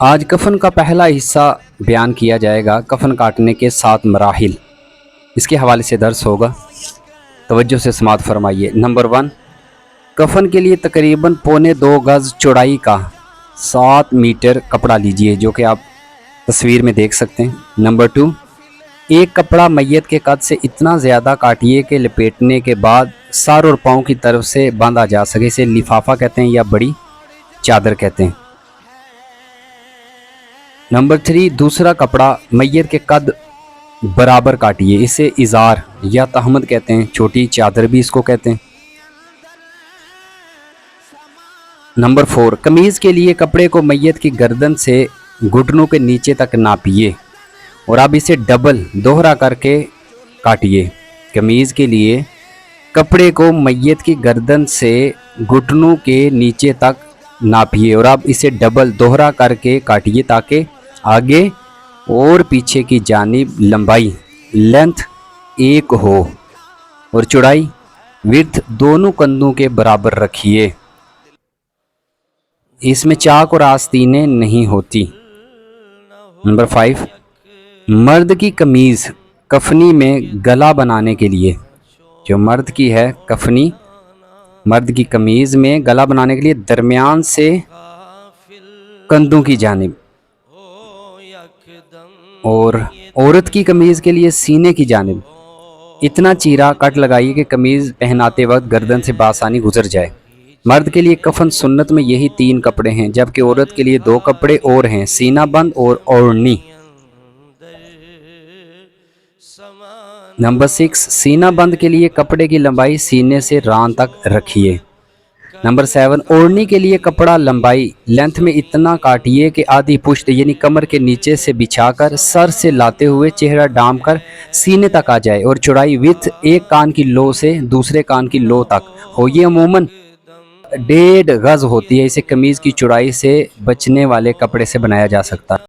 آج کفن کا پہلا حصہ بیان کیا جائے گا، کفن کاٹنے کے 7 مراحل، اس کے حوالے سے درس ہوگا، توجہ سے سماعت فرمائیے۔ نمبر 1، کفن کے لیے تقریباً 1.25 گز چوڑائی کا 7 میٹر کپڑا لیجئے، جو کہ آپ تصویر میں دیکھ سکتے ہیں۔ نمبر 2، ایک کپڑا میت کے قد سے اتنا زیادہ کاٹیے کہ لپیٹنے کے بعد سر اور پاؤں کی طرف سے باندھا جا سکے، اسے لفافہ کہتے ہیں یا بڑی چادر کہتے ہیں۔ نمبر 3، دوسرا کپڑا میت کے قد برابر کاٹیے، اسے ازار یا تہمد کہتے ہیں، چھوٹی چادر بھی اس کو کہتے ہیں۔ نمبر 4، قمیض کے لیے کپڑے کو میت کی گردن سے گھٹنوں کے نیچے تک ناپیے اور اب اسے ڈبل دوہرا کر کے کاٹیے۔ قمیض کے لیے کپڑے کو میت کی گردن سے گھٹنوں کے نیچے تک ناپیے اور اب اسے ڈبل دوہرا کر کے کاٹیے تاکہ آگے اور پیچھے کی جانب لمبائی لینتھ ایک ہو اور چوڑائی وڈتھ دونوں کندھوں کے برابر رکھیے۔ اس میں چاک اور آستینیں نہیں ہوتی۔ نمبر 5، مرد کی قمیض کفنی میں گلا بنانے کے لیے، جو مرد کی ہے کفنی، مرد کی قمیض میں گلا بنانے کے لیے درمیان سے کندھوں کی جانب، اور عورت کی قمیض کے لیے سینے کی جانب اتنا چیرا کٹ لگائیے کہ قمیض پہناتے وقت گردن سے بآسانی گزر جائے۔ مرد کے لیے کفن سنت میں یہی 3 کپڑے ہیں، جبکہ عورت کے لیے 2 کپڑے اور ہیں، سینہ بند اور اوڑھنی۔ نمبر 6، سینہ بند کے لیے کپڑے کی لمبائی سینے سے ران تک رکھیے۔ نمبر 7، اوڑھنی کے لیے کپڑا لمبائی لینتھ میں اتنا کاٹیے کہ آدھی پشت یعنی کمر کے نیچے سے بچھا کر سر سے لاتے ہوئے چہرہ ڈھانپ کر سینے تک آ جائے اور چوڑائی وتھ ایک کان کی لو سے دوسرے کان کی لو تک ہو۔ یہ عموماً 1.5 گز ہوتی ہے، اسے قمیض کی چوڑائی سے بچنے والے کپڑے سے بنایا جا سکتا ہے۔